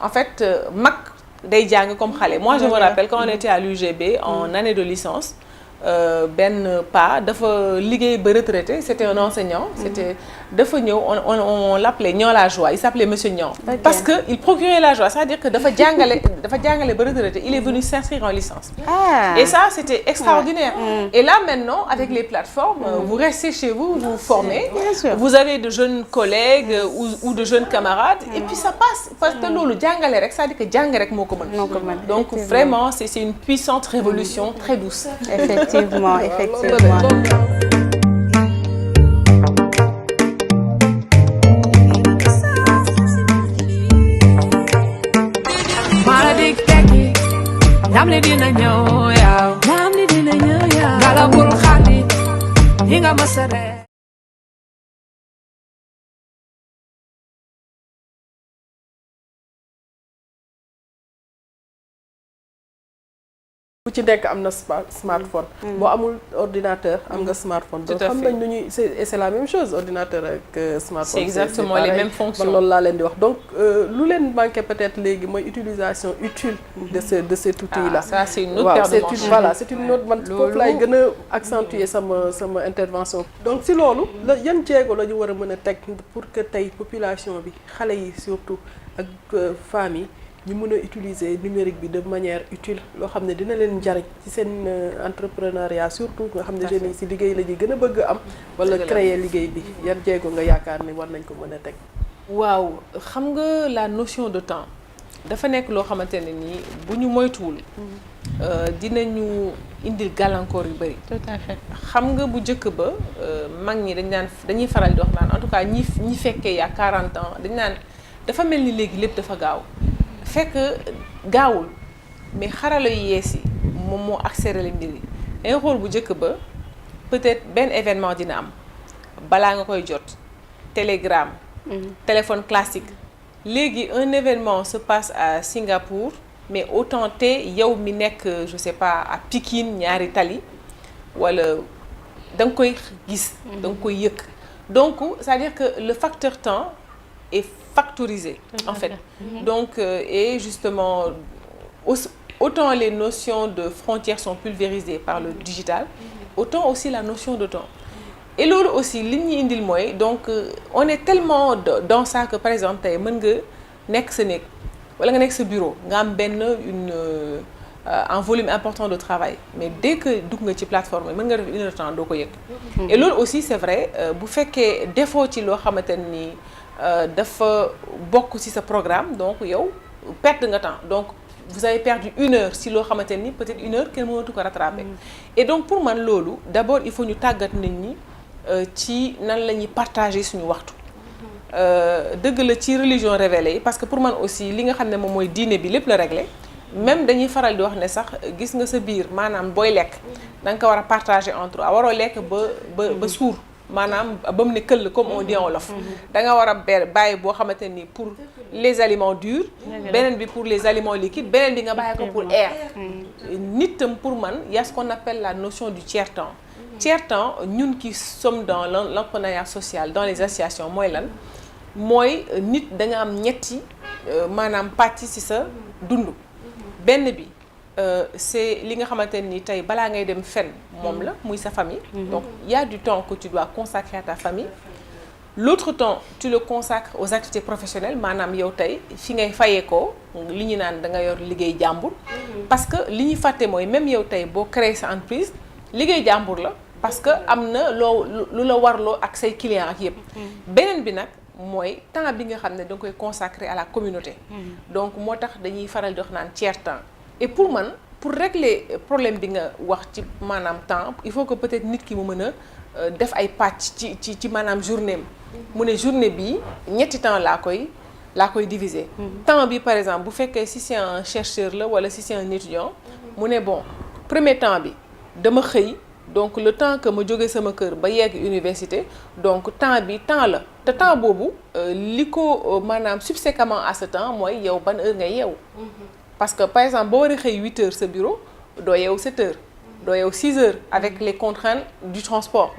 En fait, mag day jàng comme xale. Moi je me rappelle quand on était à l'UGB en année de licence, benn pa dafa liggéey ba retraité, c'était un enseignant, c'était dafa ñëw on l'appelait Niang la joie, il s'appelait monsieur Niang. Parce que il procurait la joie, c'est-à-dire que dafa jàngale ba retraité, il est venu s'inscrire en licence. Et ça c'était extraordinaire. Et là maintenant avec les plateformes, vous restez chez vous, vous formez, vous avez de jeunes collègues ou de jeunes camarades et puis ça passe parce que loolu jàngale rek, c'est-à-dire que jàng rek moo ko mën. Donc vraiment c'est une puissante révolution très douce. Effectivement. ku ci nekk am na smartphone. boo amul ordinateur am nga smartphone. donc xam nañ nu ñuy c'est la même chose ordinateur ak smartphone. C'est exactement les mêmes fonctions. loolu laa leen di wax donc lu leen manqué peut-être léegi mooy utilisation utile. de cet outil là. Ça c'est une autre paire de manches. Voilà c'est une autre man foofu laay gën a accentuer sama intervention. donc si loolu la yan jéego la ñu war a mën a teg pour que tey population bi xale yi surtout ak femmes yi. ñu mën a utiliser numérique bi de manière utile loo xam ne dina leen njariñ ci seen entrepreneuriat surtout nga xam ne jeunes yi ci liggéey la ñuy gën a bëgg am wala créer liggéey bi yan jéego nga yaakaar ni war nañ ko mën a teg. waaw xam nga la notion de temps dafa nekk loo xamante ne nii bu ñu moytuwul dinañu indil gàllankoor yu bari. Tout à fait. xam nga bu njëkk ba mag ñi dañuy faral di wax naan en tout cas ñi fekkee yaa 40 ans dañ naan dafa mel ni léegi lépp dafa gaaw. fekk gaawul mais xarala yu yees yi moom moo accéléré mbir yi danga xool bu njëkk ba peut-être benn événement dina am balaa nga koy jot télégramme téléphone classique léegi un événement se passe à Singapour mais autant te yow mi nekk je sais pas à Pikine ñaari tali wala da nga koy gis da nga koy yëkk donc c'est-à-dire que le facteur temps est factorisé en fait. Donc et justement autant les notions de frontières sont pulvérisées par le digital, autant aussi la notion de temps. Et loolu aussi li ñuy indil mooy donc on est tellement dans ça que par exemple tey mën nga nekk sa néeg wala nga nekk sa bureau nga am un volume important de travail mais dès que dugg nga ci plateforme yi mën nga def 1 heure de temps doo ko yëg. Et loolu aussi c'est vrai bu fekkee defoo ci loo xamante ni dafa bokk ci sa programme donc yow perte nga temps donc vous avez perdu 1 heure si loo xamante ni peut-être 1 heure kenn mënatu ko rattraper. Et donc pour man loolu d'abord il faut ñu tàggat nit ñi ci nan la ñuy partager suñu waxtu. dëgg la ci religion révélée yi parce que pour man aussi li nga xam ne moom mooy diine bi lépp la réglé même dañuy faral di wax ne sax gis nga sa biir maanaam booy lekk da nga ko war a partager entre waroo lekk ba suur. maanaam ba mu ne këll comme on dit en wolof da nga war a bàyyi boo xamante ni pour les aliments durs beneen bi pour les aliments liquides beneen bi nga bàyyi ko pour air nit tam pour man y a ce qu'on appelle la notion du tiers-temps tiers-temps ñun qui sommes dans l'entrepreneuriat social dans les associations mooy lan mooy nit da nga am ñetti maanaam pàcc ci sa dund benn bi c'est li nga xamante ni tey balaa ngay dem fenn moom la muy sa famille donc il y a du temps que tu dois consacrer à ta famille l'autre temps tu le consacres aux activités professionnelles maanaam yow tey fi ngay fayee ko li ñu naan da nga yor liggéey jàmbur parce que li ñuy fàtte mooy même yow tey boo créer sa entreprise liggéey jàmbur la parce que am na lu la warloo ak say clients ak yëpp beneen bi nag mooy temps bi nga xam ne da nga koy consacrer à la communauté donc moo tax dañuy faral di wax naan tiers-temps. Et pour man pour régler problème bi nga wax ci maanaam temps il faut que peut-être nit ki mu mën a def ay pàcc ci maanaam journée mu ne journée bi ñetti temps laa koy diviser. temps bi par exemple bu fekkee si c'est un chercheur la wala si c'est un étudiant mu ne bon premier temps bi dama xëy donc le temps que ma jógee sama kër ba yegg université donc temps bi temps la te temps boobu li ko maanaam subséquemment à ce temps mooy yow ban heure ngay yeewu. Parce que par exemple boo war a xëy 8 heures sa bureau doo yeewu 7 heures doo yeewu 6 heures avec les contraintes du transport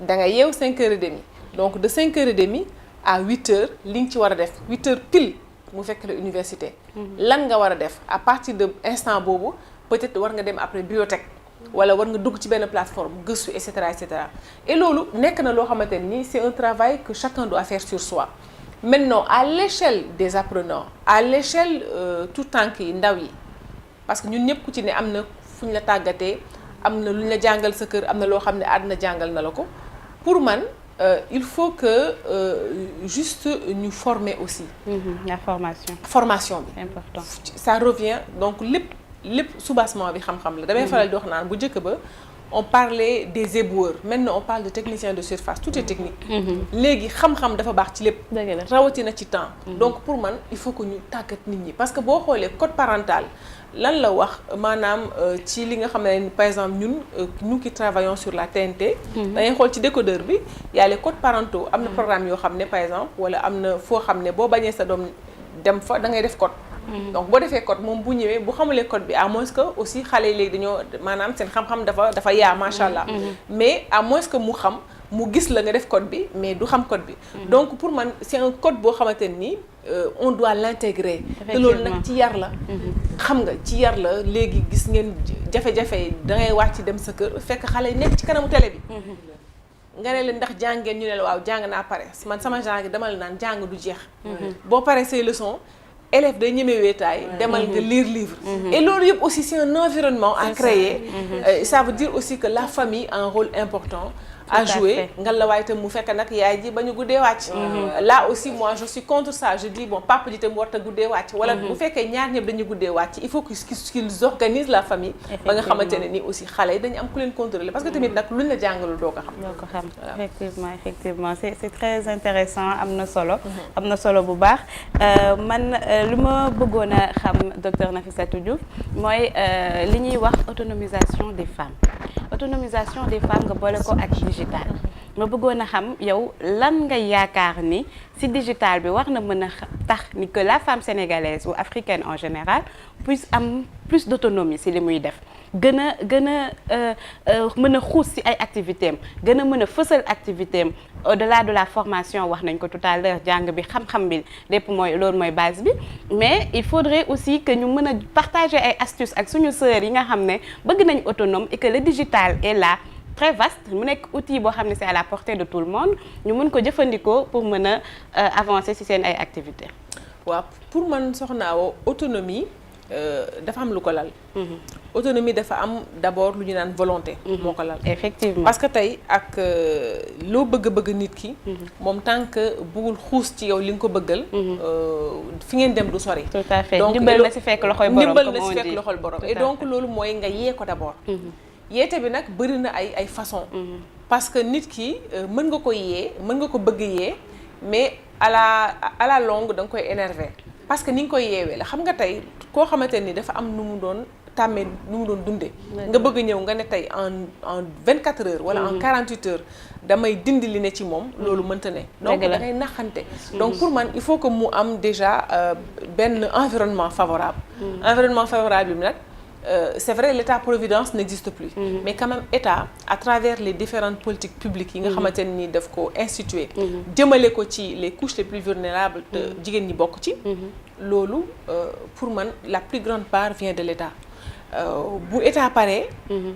da nga yeewu 5 heures et demie donc de 5h30 à 8h li nga ci war a def 8h pile mu fekk la université. lan nga war a def à partir de instant boobu peut-être war nga dem après bibliothèque wala war nga dugg ci benn plateforme gëstu et cetera et cetera et loolu nekk na loo xamante ni c'est un travail que chacun doit faire sur soi. Maintenant à l'échelle des apprenants à l'échelle tout tànk yi ndaw yi parce que ñun ñëpp ku ci ne am na fu ñu la tàggatee am na lu ñu la jàngal sa kër am na loo xam ne àddina jàngal na la ko pour man il faut que juste ñu former aussi. La formation. Formation bi. C'est important. Ça revient donc lépp soubassement bi xam-xam la. damay faral di wax naan bu njëkk ba on parlait des éboueurs maintenant on parle de technicien de surface tout est technique. léegi xam-xam dafa baax ci lépp. rawatina ci temps. donc pour man il faut que ñu tàggat nit ñi parce que boo xoolee code parental lan la wax maanaam ci li nga xam ne par exemple ñun nous qui travaillons sur la TNT. dangay xool ci décodeur bi y a les codes parentaux am na programme yoo xam ne par exemple wala am na foo xam ne boo bañee sa doom dem fa da ngay def code. donc boo defee code moom bu ñëwee bu xamulee code bi à moins que aussi xale yi léegi dañoo maanaam seen xam-xam dafa yaa macha allah. mais à moins que mu xam mu gis la nga def code bi mais du xam code bi. donc pour man c'est un code boo xamante ni on doit l'intégrer. te loolu nag ci yar la. xam nga ci yar la léegi gis ngeen jafe-jafe yi da ngay wàcc dem sa kër fekk xale yi nekk ci kanamu télé bi. nga ne leen ndax jàngeen ñu ne la waaw jàng naa pare man sama jàng dama la naan jàng du jeex. boo paree say leçons. élève day ñemee weetaay demal nga lire livre et loolu yëpp aussi c'est un environnement à créer ça veut dire aussi que la famille a un rôle important à jouer nga la waaye itam mu fekk nag yaay ji ba ñu guddee wàcc là aussi moi je suis contre ça je dis bon papa ji tam warta guddee wàcc wala bu fekkee ñaar ñëpp dañu guddee wàcc il faut qu'ils organisent la famille ba nga xamante ne ni aussi xale yi dañu am ku leen contrôler parce que tamit nag luñ la jàngalul doo ko xam effectivement c'est très intéressant am na solo bu baax man lu ma bëggoon a xam docteur Nafissatou Diouf mooy li ñuy wax autonomisation des femmes nga boole ko ak digital ma bëggoon a xam yow lan nga yaakaar ni ci digital bi war na mën a tax ni que la femme sénégalaise ou africaine en général puisse am plus d'autonomie ci li muy def gën a mën a xuus ci ay activités am gën a mën a fësal activité am au-delà de la formation wax nañ ko tout à l'heure jàng bi xam-xam bi lépp loolu mooy base bi mais il faudrait aussi que ñu mën a partager ay astuces ak suñu sœurs yi nga xam ne bëgg nañ autonome et que le digital est là très vaste mu nekk outil boo xam ne c'est à la portée de tout le monde ñu mën ko jëfandikoo pour mën a avancer ci seen ay activités. waaw pour man soxnaawo autonomie dafa am lu ko lal. autonomie dafa am d'abord lu ñu naan volonté. moo ko lal effectivement parce que tey ak loo bëgg nit ki. moom tant que bëggul xuus ci yow li nga ko bëggal. fi ngeen dem du sori. tout à fait donc ndimbal na ci fekk loxoy borom et donc loolu mooy nga yee ko d'abord. yeete bi nag bëri na ay façon parce que nit ki mën nga ko yee mën nga ko bëgg yee mais à la longue da nga koy énerver parce que ni nga koy yeewee la xam nga tey koo xamante ni dafa am nu mu doon tàmmee nu mu doon dundee nga bëgg ñëw nga ne tey en 24 heures wala en 48 heures damay dindi li ne ci moom loolu mënta ne donc da ngay naxante donc pour man il faut que mu am déjà benn environnement favorable bi nag c'est vrai l'état providence n'existe plus mais quand même état à travers les différentes politiques publiques yi nga xamante ne ni daf ko instituer jëmale ko ci les couches les plus vulnérables te jigéen ñi bokk ci loolu pour man la plus grande part vient de l'état bu état paree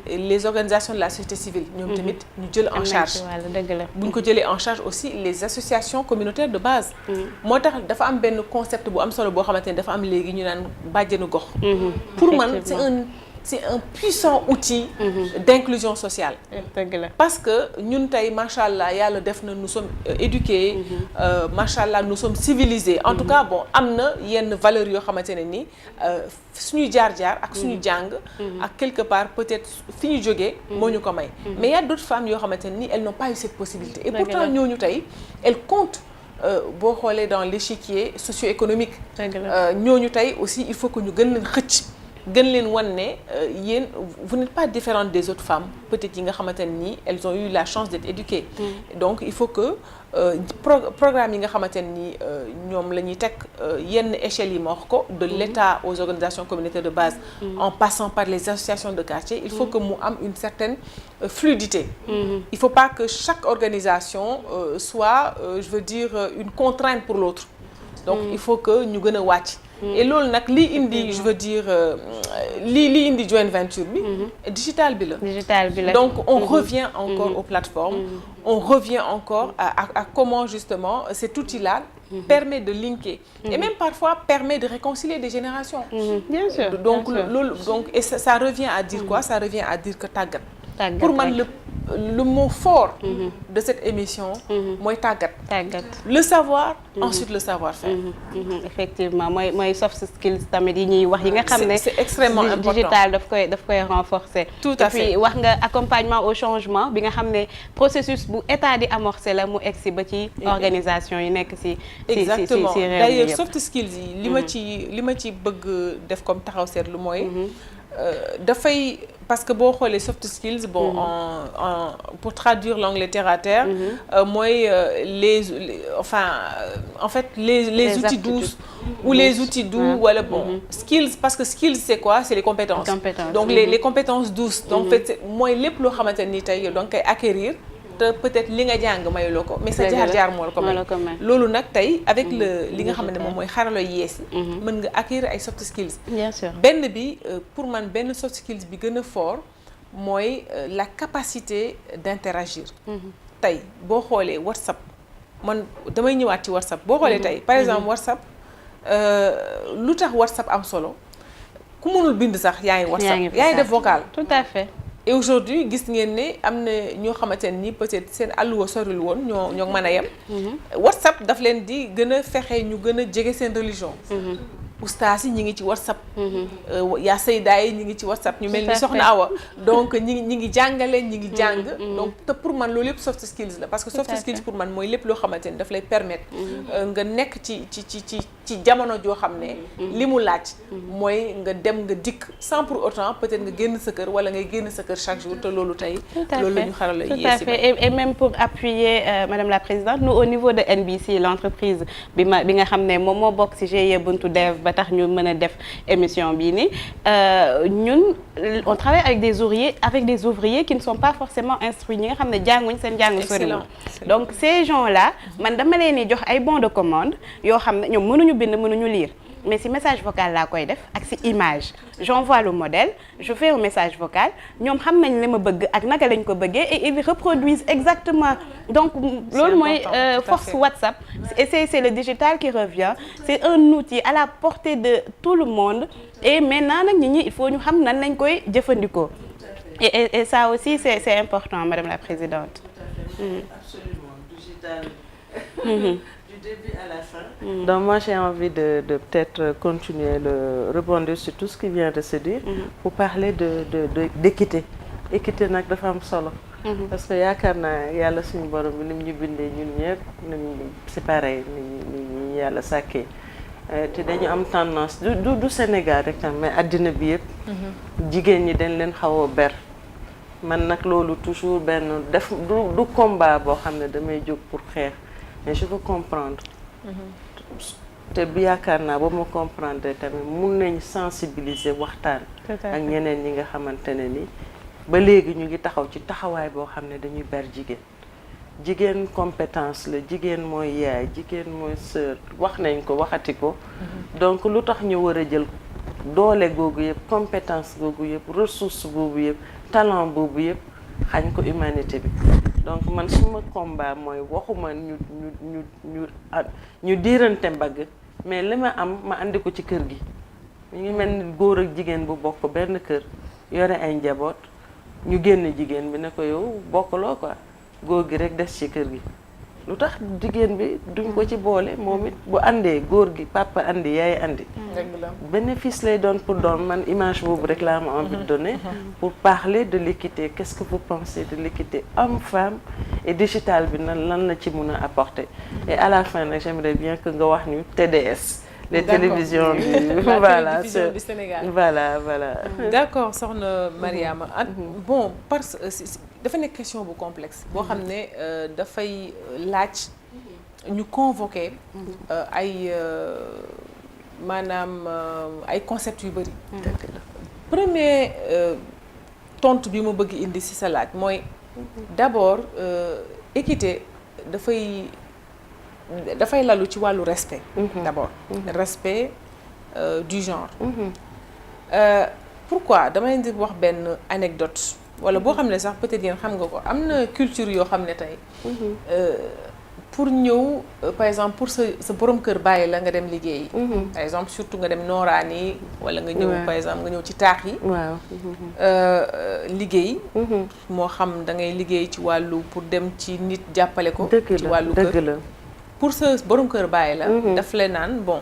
les organisations de la société civile ñoom tamit ñu jël en charge bu ñu ko jëlee en charge aussi les associations communautaires de base moo tax dafa am benn concept bu am solo boo xamante ne dafa am léegi ñu naan bàjjenu gox pour man c'est un puissant outil d'inclusion sociale parce que ñun tey macha allah yàlla def na nous sommes éduqués macha allah nous sommes civilisés en tout cas bon am na yenn valeurs yoo xamante ne ni suñuy jaar-jaar ak suñu jàng ak quelque part peut-être fi ñu jógee moo ñu ko may mais y a d'autres femmes yoo xamante ne ni elles n'ont pas eu cette possibilité et pourtant ñooñu tey elles comptent boo xoolee dans l'échiquier socio-économique ñooñu tey aussi il faut que ñu gën leen xëcc gën leen wan ne yéen vous n'êtes pas différente des autres femmes peut-être yi nga xamante ne nii elles ont eu la chance d'être éduquées. Donc il faut que programme yi nga xamante ne nii ñoom la ñuy teg yenn échelles yi ma wax ko de l'État aux organisations communautaires de base en passant par les associations de quartier, il faut que mu am une certaine fluidité. Il faut pas que chaque organisation soit je veux dire une contrainte pour l'autre. Donc il faut que ñu gën a wàcc. Et loolu nag li indi je veux dire li indi joint venture bi digital bi la. Donc on revient encore aux plateformes, on revient encore à comment justement cet outil-là permet de linker et même parfois permet de réconcilier des générations. Bien sûr. Donc loolu et ça revient à dire quoi? Ça revient à dire que tàggat. Pour man le mot fort de cette émission mooy tàggat. Le savoir, ensuite le savoir-faire. Effectivement mooy soft skills tamit yi ñuy wax yi nga xam ne c'est extrêmement important. Digital daf koy renforcer. Tout à fait. Et puis wax nga accompagnement au changement bi nga xam ne processus bu état di amorcer la mu egsi ba ci organisation yi nekk ci exactement ci réew d'ailleurs soft skills yi li ma ci bëgg def comme taxaw seetlu mooy dafay parce que boo xoolee soft skills bon pour traduire l'anglais terre à terre mooy en fait les outils doux ou les outils doux wala bon skills parce que skills c'est quoi? C'est les compétences. Donc les compétences douces. Donc en fait mooy lépp loo xamante ni tey yow donc koy acquérir te peut-être li nga jàng mayuloo ko mais sa jaar-jaar moo la ko may loolu nag tey avec li nga xam ne moom mooy xarala yees yi mën nga acquérir ay soft skills. Bien sûr. benn bi pour man benn soft skills bi gën a fort mooy la capacité d'interagir. tey boo xoolee WhatsApp man damay ñëwaat ci WhatsApp boo xoolee tey par exemple WhatsApp lu tax WhatsApp am solo ku mënul bind sax yaa ngi WhatsApp yaa ngi def vocal. Tout à fait. Et aujourd'hui gis ngeen ne am na ñoo xamante ne ni peut-être seen àlluwa soril woon ñoo mën a yem. WhatsApp daf leen di gën a fexe ñu gën a jege seen religion. ustaas yi ñi ngi ci WhatsApp. yaa sayda yi ñi ngi ci WhatsApp ñu mel ni Soxna Awa. donc ñi ngi jàngale ñi ngi jàng. donc te pour man loolu yëpp soft skills la parce que soft skills pour man mooy lépp loo xamante ni daf lay permettre. nga nekk ci jamono joo xam ne. li mu laaj. mooy nga dem nga dikk sans pour autant peut-être nga génn sa kër wala ngay génn sa kër chaque jour te loolu tey. loolu la ñu xarala tout à fait et même pour appuyer Madame la Présidente nous au niveau de NBC l'entreprise bi nga xam ne moom moo bokk ci GIE Buntu Dev ba tax ñu mën a def émission bii nii ñun on travaille avec des ouvriers qui ne sont pas forcément instruits ñi nga xam ne jànguñ seen jàng soriwul donc ces gens-là man dama leen di jox ay bons de commande yoo xam ne ñoom mënuñu bind mënuñu lire mais si message vocal laa koy def ak si image j'envoie le modèle je fais un message vocal ñoom xam nañ li ma bëgg ak naka lañ ko bëggee et ils reproduisent exactement donc loolu mooy force WhatsApp et c'est le digital qui revient c'est un outil à la portée de tout le monde et maintenant nag nit ñi il faut ñu xam nan lañ koy jëfandikoo et ça aussi c'est important Madame la Présidente. Absolument digital. Du début à la fin. Donc moi j'ai envie de peut-être continuer rebondir sur tout ce qui vient de se dire pour parler d'équité. Équité nag dafa am solo. Parce que yaakaar naa yàlla suñu borom bi ni mu ñu bindee ñun ñëpp c'est pareil ni ñu yàlla sàkkee te dañu am tendance du Sénégal rek tam mais àddina bi yëpp. jigéen ñi dañ leen xaw a ber. man nag loolu toujours benn def du combat boo xam ne damay jóg pour xeex. mais je veux comprendre te bi yaakaar naa ba ma comprendre tamit mun nañ sensibiliser waxtaan ak ñeneen ñi nga xamante ne ni ba léegi ñu ngi taxaw ci taxawaay boo xam ne dañuy ber jigéen compétence la jigéen mooy yaay jigéen mooy sœur wax nañ ko waxati ko donc lu tax ñu war a jël doole googu yëpp compétence googu yëpp ressource boobu yëpp talent boobu yëpp xañ ko humanité bi donc man suma combat mooy waxuma ñu diirante mbagg mais li ma am ma andi ko ci kër gi ñu ngi mel ni góor ak jigéen bu bokk benn kër yore ay njaboot ñu génn jigéen bi ne ko yow bokkaloo quoi góor gi rek des ci kër gi lu tax jigéen bi duñ ko ci boole moom it bu andee góor gi papa andi yaay andi bénéfice lay doon pour doon man image boobu rek laa ma envie de donner pour parler de l'équité qu'est-ce que vous pensez de l'équité homme-femme et digital bi lan la ci mën a apporter et à la fin nag j'aimerais bien que nga wax ñu TDS les télévisions voilà du Sénégal. Voilà. D'accord soxna Mariama. Bon parce que dafa nekk question bu complexe boo xam ne dafay laaj ñu convoquer ay maanaam ay concepts yu bari. Premier tontu bi ma bëgg indi ci sa laaj mooy d'abord équité dafay lalu ci wàllu respect. D'abord respect du genre. Pourquoi dama leen di wax benn anecdote wala boo xam ne sax peut-être yéen xam nga ko am na culture yoo xam ne tey pour ñëw par exemple pour sa borom kër bàyyi la nga dem liggéeyi. Par exemple surtout nga dem nooraan yi wala nga ñëw par exemple nga ñëw ci taax yi. liggéey. moo xam da ngay liggéey ci wàllu pour dem ci nit jàppale ko. ci wàllu kër pour sa borom kër bàyyi la. daf lay naan bon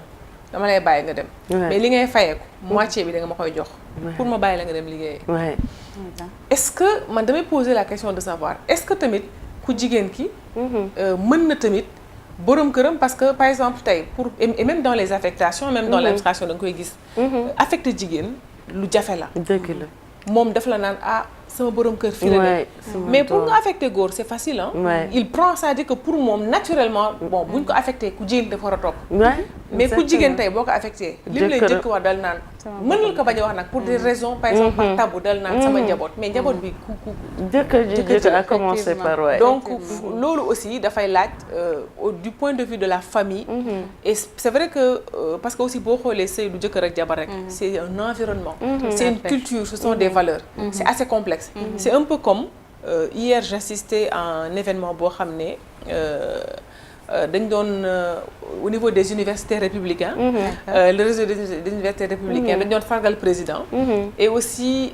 dama lay bàyyi nga dem. mais li ngay fayeeku moitié bi da nga ma koy jox. pour ma bàyyi la nga dem liggéey. est-ce que man damay poser la question de savoir est-ce que tamit ku jigéen ki. mën na tamit borom këram parce que par exemple tey pour et même dans les affectations même dans l'administration da nga koy gis. affecté jigéen lu jafe la. dëgg la moom daf la naan sama borom kër fii la mais pour nga affecté góor c'est facile il prend ça dit que pour moom naturellement bon buñ ko affecté ku jigéen dafa war a topp. mais ku jigéen tey boo ko affecté lim lay jëkk wax dal naan mënul ko bañ a wax nag pour des raisons par exemple par tabou dal naan sama njaboot mais njaboot bi ku jëkkër a commencé par donc loolu aussi dafay laaj du point de vue de la famille et c'est vrai que parce que aussi boo xoolee sëy du jëkkër ak jabar rek c'est un environnement c'est une culture ce sont des valeurs c'est assez complexe c'est un peu comme hier j'assistais à un événement boo xam ne dañ doon au niveau des universités républicains le réseau des universités républicains dañ doon fargal président et aussi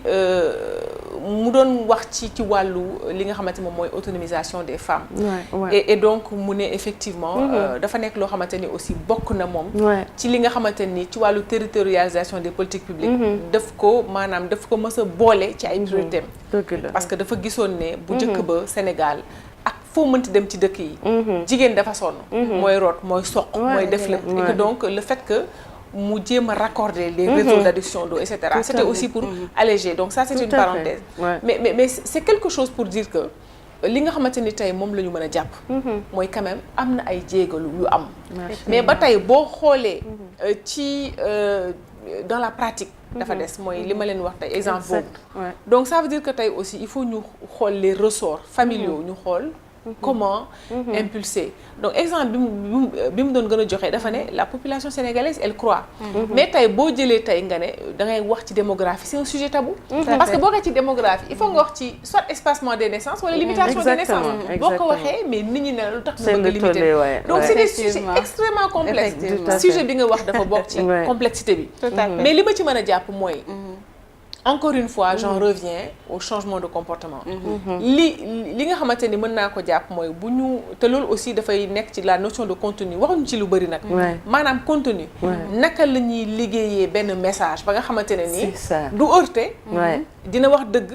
mu doon wax ci wàllu li nga xamante moom mooy autonomisation des femmes et donc mu ne effectivement dafa nekk loo xamante ni aussi bokk na moom ci li nga xamante ni ci wàllu territorialisation des politiques publiques daf ko mës a boole ci ay priorités parce que dafa gisoon ne bu njëkk ba Sénégal foo mënti dem ci dëkk yi jigéen dafa sonn mooy root mooy soq mooy def lépp et que donc le fait que mu jéem a raccorder les réseaux d'adduction d'eau et cetera c'était aussi pour alléger donc ça c'est une parenthèse mais c'est quelque chose pour dire que li nga xamante ni tey moom la ñu mën a jàpp mooy quand même am na ay jéegalu yu am mais ba tey boo xoolee ci dans la pratique dafa des mooy li ma leen wax tey exemple boobu donc ça veut dire que tey aussi il faut ñu xool les ressorts familiaux ñu xool comment impulser donc exemple bi mu doon gën a joxe dafa ne la population sénégalaise elle croît mais tey boo jëlee tey nga ne da ngay wax ci démographie c'est un sujet tabou parce que boo ko ci démographie il faut nga wax ci soit espacement des naissances wala limitation des naissances boo ko waxee mais nit ñi ne lu tax ñu bëgg limiter donc c'est des sujets extrêmement complexes sujet bi nga wax dafa bokk ci complexité bi mais li ma ci mën a jàpp mooy encore une fois j'en reviens au changement de comportement li nga xamante ni mën naa ko jàpp mooy bu ñu te loolu aussi dafay nekk ci la notion de contenu waxuñu ci lu bari nag maanaam contenu naka la ñuy liggéeyee benn message ba nga xamante ne nii du heurter dina wax dëgg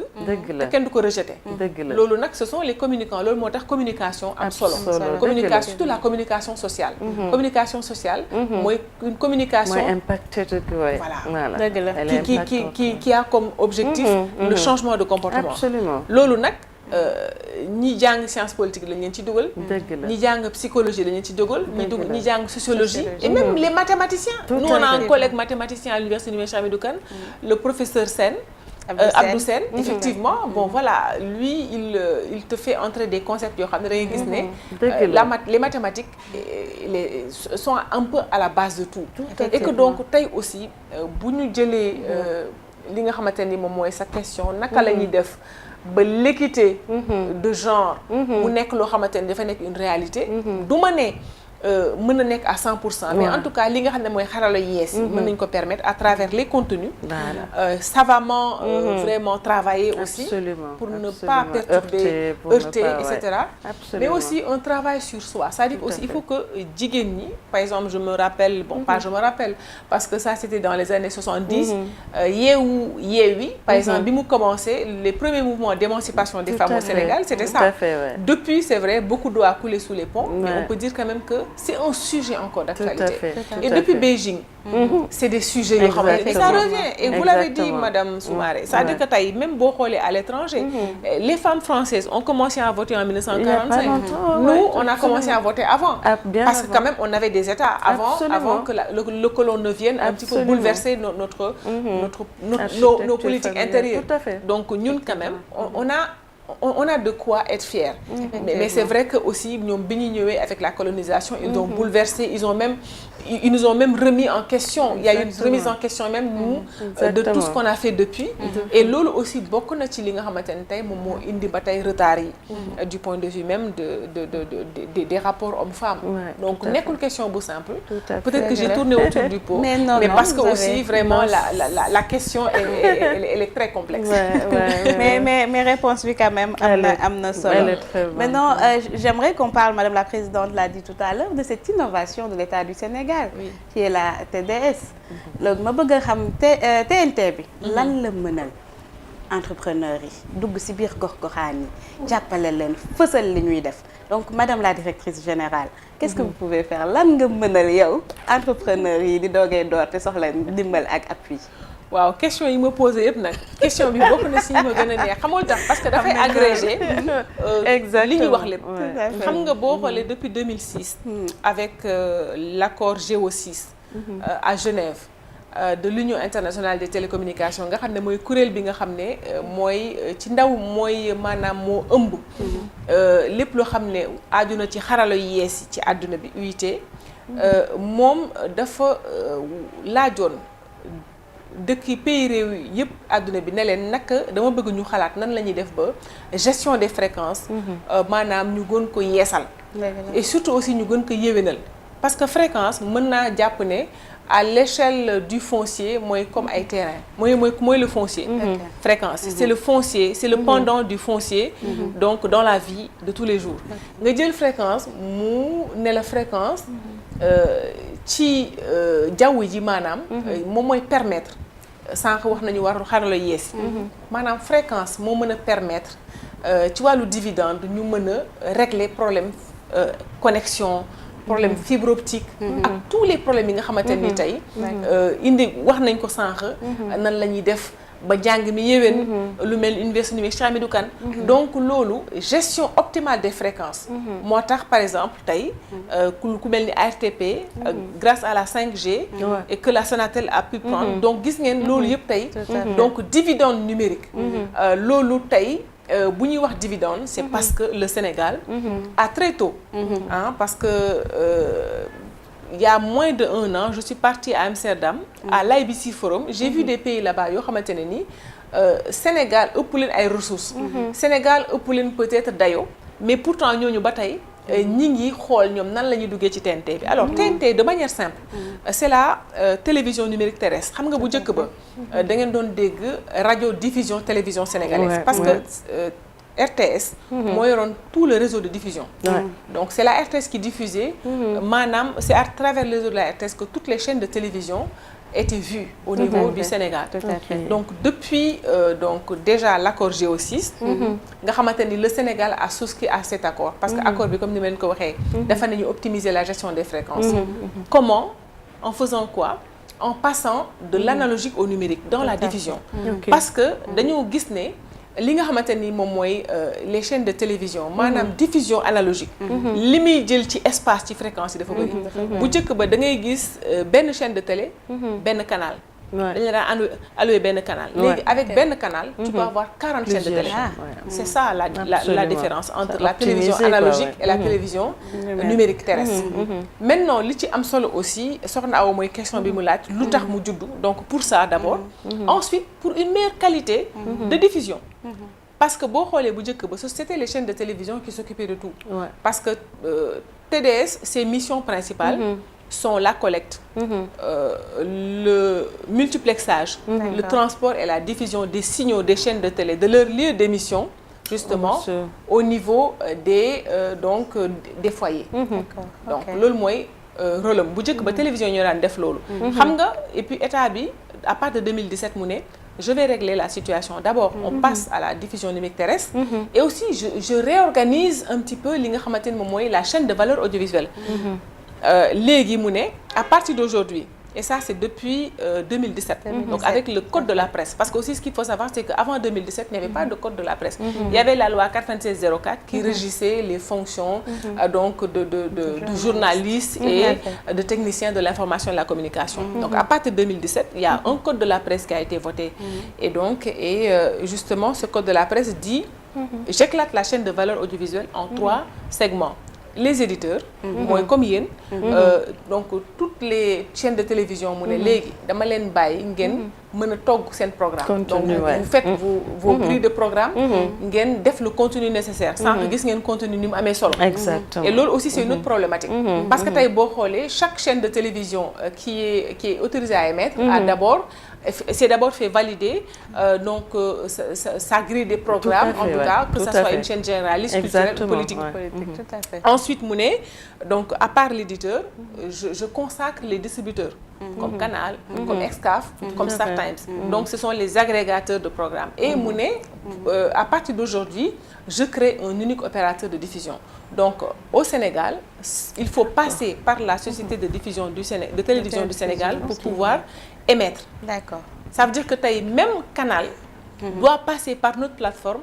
te kenn du ko rejeter loolu nag ce sont les communicants loolu moo tax communication am solo communication surtout la communication sociale communication sociale mooy une communication voilà qui a comme objectif le changement de comportement absolument loolu nag ñi jàng science politique lañ leen ci dugal ñi jàng psychologie lañ leen ci dugal ñi jàng sociologie et même les mathématiciens nous on a un collègue mathématicien à l'université Cheikh Hamidou Kane le professeur Sène Abdou Sène effectivement bon voilà lui il te fait entrer des concepts yoo xam ne da ngay gis ne les mathématiques sont un peu à la base de tout et que donc tey aussi bu ñu jëlee li nga xamante ni moom mooy sa question naka la ñuy def ba l'équité de genre mu nekk loo xamante ni dafa nekk une réalité du ma ne mën na nekk à 100% mais en tout cas li nga xam ne mooy xarala yees yi mën nañ ko permettre à travers les contenus savamment vraiment travailler aussi pour ne pas perturber heurter etc mais aussi un travail sur soi c'est-à-dire aussi il faut que jigéen ñi par exemple je me rappelle parce que ça c'était dans les années 70 Yewwi par exemple bi mu commencé les premiers mouvements d'émancipation des femmes au Sénégal c'était ça depuis c'est vrai beaucoup d'eau a coulé sous les ponts mais on peut dire quand même que c'est un sujet encore d'actualité. Tout à fait. Et depuis Beijing, c'est des sujets yoo xamante ni ça revient. Et vous l'avez dit, Madame Soumaré, c'est-à-dire que tey même boo xoolee à l'étranger, les femmes françaises ont commencé à voter en 1945. Nous, on a commencé à voter avant. Parce que quand même, on avait des États avant que le colon ne vienne un petit peu bouleverser nos politiques intérieures. Tout à fait. Donc nous, quand même, on a de quoi être fiers. Mais c'est vrai que aussi ñoom bi ñu ñëwee avec la colonisation, ils ont bouleversé, ils nous ont même remis en question. Il y a eu une remise en question même nous de tout ce qu'on a fait depuis. Et loolu aussi bokk na ci li nga xamante ne tey moom moo indi ba tey retard yi du point de vue même des rapports hommes-femmes. Donc nekkul question bu simple. Peut-être que j'ai tourné autour du pot. Mais parce que aussi vraiment la question elle est très complexe. Mais réponse bi quand même am na solo. Maintenant j'aimerais qu'on parle, Madame la Présidente l'a dit tout à l'heure, de cette innovation de l'État du Sénégal qui est la TDS. loolu ma bëgg a xam TNT bi lan la mënal entrepreneurs yi dugg ci biir gox-goxaan yi jàppale leen fësal li ñuy def. Donc Madame la Directrice Générale, qu'est-ce que vous pouvez faire lan nga mënal yow entrepreneurs yi di doogee door te soxla dimbal ak appui. waaw question yi ma posé yëpp nag question bi bokk na si ma gën a neex xamul tax parce que dafay agrégé li ñuy wax lépp. xam nga boo xoolee depuis 2006 avec l'accord GEO6 à Genève de l'Union internationale des télécommunications nga xam ne mooy kuréel bi nga xam ne mooy ci ndaw mooy maanaam moo ëmb lépp loo xam ne aaju na ci xarala yu yees yi ci àdduna bi UIT moom dafa laajoon dëkk yi pays réew yëpp àdduna bi ne leen naka dama bëgg ñu xalaat nan la ñuy def ba gestion des fréquences maanaam ñu gën ko yeesal et surtout aussi ñu gën ko yéwénal parce que fréquence mën naa jàpp ne à l'échelle du foncier mooy comme ay terrain mooy le foncier fréquence c'est le foncier c'est le pendant du foncier donc dans la vie de tous les jours nga jël fréquence mu ne la fréquence ci jaww ji maanaam moom mooy permettre sànq wax nañu war xarala yees maanaam fréquence moo mën a permettre ci wàllu dividende ñu mën a régler problème connexion problème fibre optique ak tous les problèmes yi nga xamante ni tey indi wax nañ ko sànq nan la ñuy def ba jàng mi yéwén lu mel université numérique Cheikh Hamidou Kane donc loolu gestion optimale des fréquences moo tax par exemple tey ku mel ni ARTP grâce à la 5G et que la Sonatel a pu prendre donc gis ngeen loolu yëpp tey donc dividende numérique loolu tey bu ñuy wax dividende c'est parce que le Sénégal a très tôt parce que il y a moins de 1 an je suis partie à Amsterdam à l'IBC Forum j'ai vu des pays là-bas yoo xamante ne ni Sénégal ëpp leen ay ressources Sénégal ëpp leen peut-être dayo mais pourtant ñooñu ba tey ñi ngi xool ñoom nan la ñuy duggee ci TNT bi alors TNT de manière simple c'est la télévision numérique terrestre xam nga bu njëkk ba da ngeen doon dégg radio diffusion télévision sénégalaise parce que RTS moo yoroon tout le réseau de diffusion donc c'est la RTS qui diffusait maanaam c'est à travers le réseau de la RTS que toutes les chaînes de télévision étaient vues au niveau du Sénégal donc depuis donc déjà l'accord GEO6 nga xamante ni le Sénégal a souscrit à cet accord parce que accord bi comme ni ma leen ko waxee dafa nañu optimiser la gestion des fréquences comment en faisant quoi en passant de l'analogique au numérique dans la diffusion parce que dañoo gis ne li nga xamante ni moom mooy les chaînes de télévision maanaam diffusion analogique li muy jël ci espace ci fréquence yi dafa bëri bu njëkk ba da ngay gis benn chaîne de télé benn canal dañu la daan alloué benn canal léegi avec benn canal tu peux avoir 40 chaînes de télé c'est ça la différence entre la télévision analogique et la télévision numérique terrestre maintenant li ci am solo aussi soxna Awa mooy question bi mu laaj lu tax mu juddu donc pour ça d'abord ensuite pour une meilleure qualité de diffusion parce que boo xoolee bu njëkk ba c'était les chaînes de télévision qui s'occupaient de tout parce que TDS ses missions principales sont la collecte, le multiplexage, le transport et la diffusion des signaux des chaînes de télé, de leur lieu d'émission, justement, au niveau des foyers. Donc, loolu mooy rôle am bu njëkk ba télévision ñoo daan def loolu. xam nga et puis état bi à partir de 2017 mu ne je vais régler la situation. D'abord, on passe à la diffusion numérique terrestre et aussi je réorganise un petit peu li nga xamante ne moom mooy la chaîne de valeur audiovisuelle. léegi mu ne à partir d'aujourd'hui et ça c'est depuis 2017. Donc avec le code de la presse, parce que aussi ce qu'il faut savoir c'est qu'avant 2017 il n'y avait pas de code de la presse. Il y avait la loi 9604 qui régissait les fonctions donc de journalistes et de techniciens de l'information et de la communication. Donc à partir de 2017 il y a un code de la presse qui a été voté et donc justement ce code de la presse dit j'éclate la chaîne de valeur audiovisuelle en 3 segments. Les éditeurs, mooy comme yéen, donc toutes les chaînes de télévision mu ne léegi dama leen bàyyi ngeen mën a togg seen programme. Donc vous faites vos grilles de programme, ngeen def le contenu nécessaire. Sànq gis ngeen contenu ni mu amee solo. Exactement. Et loolu aussi c'est une autre problématique. Parce que tey boo xoolee chaque chaîne de télévision qui est autorisée à émettre c'est d'abord fait valider donc sa grille des programmes, en tout cas, que ça soit une chaîne généraliste, culturelle ou politique. Tout à fait. Ensuite mu ne donc à part l'éditeur je consacre les distributeurs comme Canal, comme Excaf, comme StarTimes. Donc ce sont les agrégateurs de programmes. Et mu ne à partir d'aujourd'hui je crée un unique opérateur de diffusion. Donc au Sénégal il faut passer par la société de diffusion de télévision du Sénégal pour pouvoir émettre. D'accord. Ça veut dire que tey même Canal doit passer par notre plateforme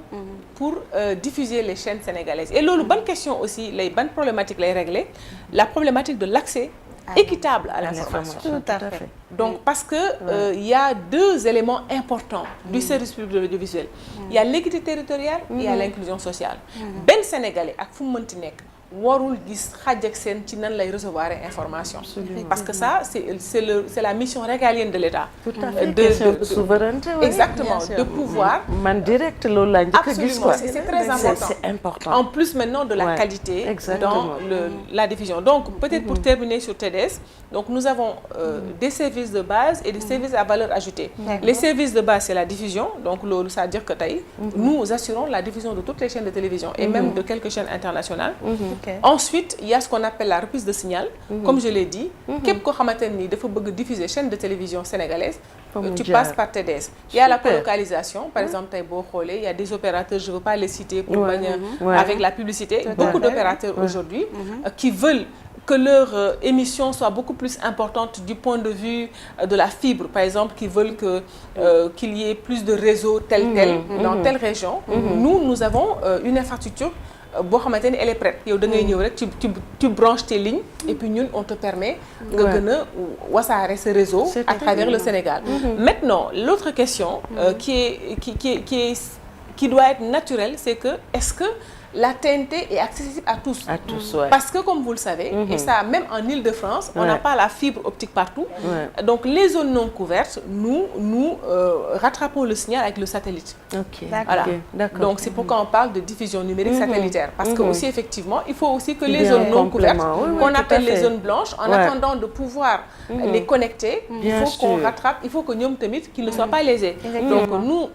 pour diffuser les chaînes sénégalaises. Et loolu ban question aussi lay ban problématique lay régler? La problématique de l'accès équitable à l'information. Tout à fait. Donc parce que il y a 2 éléments importants du service public de l'audiovisuel. Il y a l'équité territoriale, il y a l'inclusion sociale. Benn Sénégalais ak fu mu mënti nekk warul gis xàjj ak seen ci nan lay recevoir information. Parce que ça c'est la mission régalienne de l'État. Tout à fait. De souveraineté. Exactement, de pouvoir. Man direct loolu laa njëkk a gis quoi. C'est très important. C'est important. En plus maintenant de la qualité dans la diffusion. Donc peut-être pour terminer sur TDS, donc nous avons des services de base et des services à valeur ajoutée. Les services de base c'est la diffusion, donc loolu ça veut dire que tey nous assurons la diffusion de toutes les chaînes de télévision et même de quelques chaînes internationales. Ensuite il y a ce qu'on appelle la reprise de signal. Comme je l'ai dit, képp koo xamante ni dafa bëgg diffuser chaîne de télévision sénégalaise, tu passes par TDS. Il y a la colocalisation, par exemple tey boo xoolee il y a des opérateurs, je veux pas les citer pour bañ a avec la publicité, beaucoup d'opérateurs aujourd'hui qui veulent que leur émission soit beaucoup plus importante du point de vue de la fibre, par exemple, qui veulent qu'il y ait plus de réseaux tel dans telle région. Nous avons une infrastructure boo xamante ni elle est prête. Yow da ngay ñëw rek tu branches tes lignes et puis ñun on te permet nga gën a wasaare ce réseau à travers le Sénégal. Maintenant l'autre question qui doit être naturelle, c'est que est-ce que la TNT est accessible à tous. À tous, ouais. Parce que comme vous le savez, et ça même en Île-de-France, on n'a pas la fibre optique partout. Donc les zones non couvertes, nous rattrapons le signal avec le satellite. Ok. Voilà. D'accord. Donc c'est pourquoi on parle de diffusion numérique satellitaire. Parce que aussi effectivement, il faut aussi que les zones non couvertes, qu'on appelle les zones blanches, en attendant de pouvoir les connecter, il faut qu'on rattrape, il faut que ñoom tamit qu'ils ne soient pas lésés. Donc nous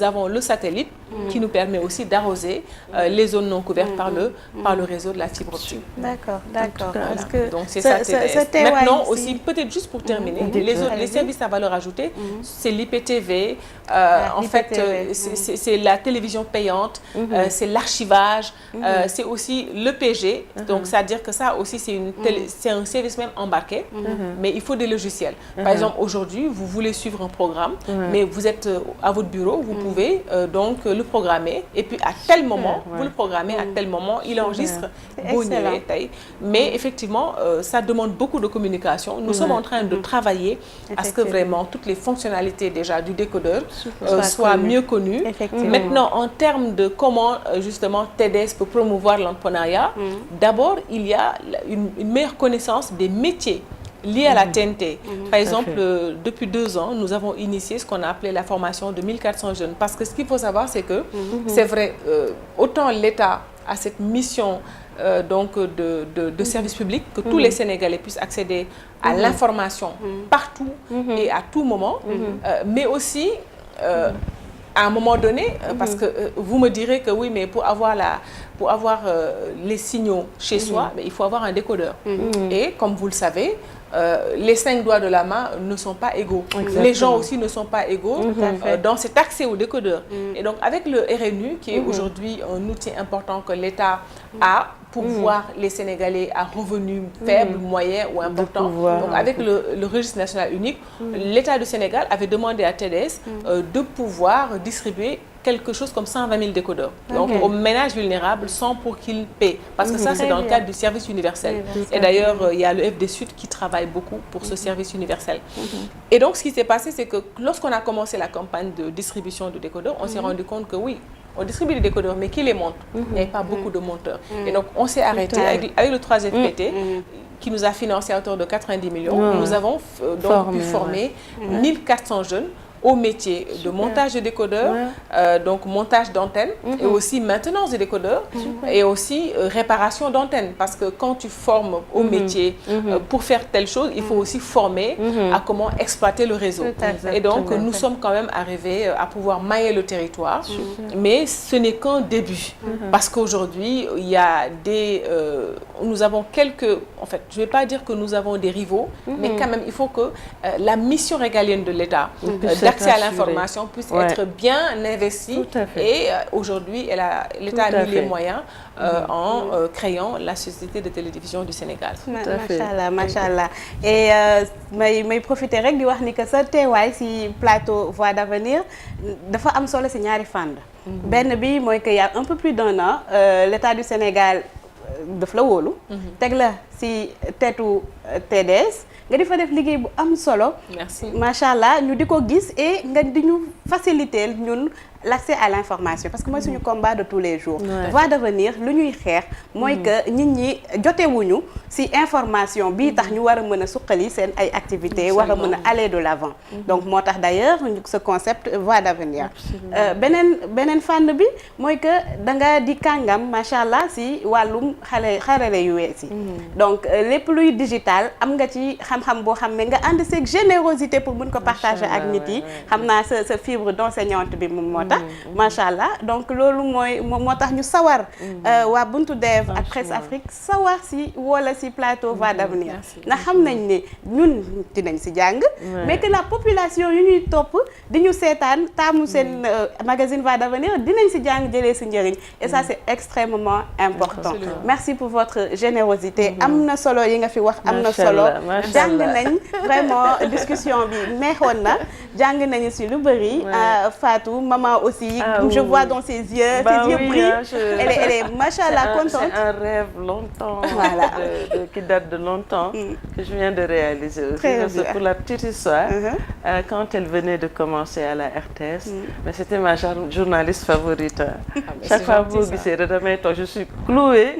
avons le satellite qui nous permet aussi d'arroser les zones non couvertes par le réseau de la fibre optique. D'accord. Parce que donc c'est ça. Maintenant aussi, peut-être juste pour terminer, les services à valeur ajoutée, c'est l'IPTV, en fait c'est la télévision payante, c'est l'archivage, c'est aussi l'EPG, donc c'est-à-dire que ça aussi c'est un service même embarqué, mais il faut des logiciels. Par exemple, aujourd'hui, vous voulez suivre un programme, mais vous êtes à votre bureau, vous pouvez donc le programmer, et puis à tel moment, vous le programmez à tel moment, il enregistre. Mais effectivement, ça demande beaucoup de communication. Nous sommes en train de travailler à ce que vraiment toutes les fonctionnalités déjà du décodeur soient mieux connues. Maintenant, en termes de comment justement TDS peut promouvoir l'entrepreneuriat, d'abord, il y a une meilleure connaissance des métiers liés à la TNT. Par exemple, depuis 2 ans, nous avons initié ce qu'on a appelé la formation de 1400 jeunes. Parce que ce qu'il faut savoir, c'est que, c'est vrai, autant l'État a cette mission donc de service public, que tous les Sénégalais puissent accéder à l'information partout et à tout moment, mais aussi à un moment donné, parce que vous me direz que oui, mais pour avoir les signaux chez soi, mais il faut avoir un décodeur. Et comme vous le savez, les 5 doigts de la main ne sont pas égaux. Les gens aussi ne sont pas égaux dans cet accès au décodeur. Et donc avec le RNU, qui est aujourd'hui un outil important que l'État a pour voir les Sénégalais à revenus faibles, moyens ou importants. Donc avec le registre national unique, l'État du Sénégal avait demandé à TDS de pouvoir distribuer quelque chose comme 120 000 décodeurs. Donc aux ménages vulnérables sans pour qu'ils paient. Parce que ça, c'est dans le cadre du service universel. Et d'ailleurs, il y a le FD Sud qui travaille beaucoup pour ce service universel. Et donc, ce qui s'est passé, c'est que lorsqu'on a commencé la campagne de distribution de décodeurs, on s'est rendu compte que oui, on distribue des décodeurs, mais qui les monte? Il n'y avait pas beaucoup de monteurs. Et donc, on s'est arrêté avec le 3FPT, qui nous a financé à hauteur de 90 millions. Nous avons donc pu former 1400 jeunes au métier de montage de décodeurs, donc montage d'antennes et aussi maintenance des décodeurs et aussi réparation d'antennes, parce que quand tu formes au métier pour faire telle chose, il faut aussi former à comment exploiter le réseau. Et donc nous sommes quand même arrivés à pouvoir mailler le territoire, mais ce n'est qu'un début, parce qu'aujourd'hui il y a des nous avons quelques, en fait je ne vais pas dire que nous avons des rivaux, mais quand même il faut que la mission régalienne de l'État l'accès à l'information puisse être bien investi. Et aujourd'hui, l'État a mis les moyens en créant la Société de télédiffusion du Sénégal. Machallah, machallah. Et may profiter rek di wax ni que sa teewaay si plateau Voix d'avenir dafa am solo si ñaari fànn. Benn bi mooy que y a un peu plus d'un an, l'État du Sénégal daf la wóolu. teg la si tetu TDS. nga di fa def liggéey bu am solo. Merci. Macha allah ñu di ko gis et nga di ñu faciliter ñun l'accès à l'information parce que mooy suñu combat de tous les jours. Voix d'avenir lu ñuy xeex mooy que nit ñi jotewuñu ci information bii tax ñu war a mën a suqali seen ay activités war a mën a aller de l'avant. Donc moo tax d'ailleurs ce concept Voix d'avenir. beneen fànn bi mooy que da nga di kàngam macha allah ci wàllum xarale yu wees yi. Donc lépp luy digital am nga ci xam-xam boo xam ne nga ànd seeg générosité pour mën ko partager ak nit yi. xam naa sa fibre d'enseignante bi moom moo tax. Macha allah donc loolu moo tax ñu sawar waa Buntu Dev ak Presse Afrique sawar si wala si plateau Voix d'avenir ndax xam nañ ne ñun dinañ si jàng mais que la population yu ñuy topp di ñu seetaan taamu seen magazine Voix d'avenir dinañ si jàng jëlee si njëriñ et ça c'est extrêmement important. Merci pour votre générosité. am na solo yi nga fi wax am na solo jàng nañ vraiment discussion bi neexoon na jàng nañu si lu bëri Fatou maman aussi, je vois dans ses yeux, ses yeux brillent. Elle est machallah contente. C'est un rêve longtemps, voilà. qui date de longtemps, que je viens de réaliser aussi. Parce que pour la petite histoire, quand elle venait de commencer à la RTS, mais c'était ma journaliste favorite. Chaque fois que je suis clouée,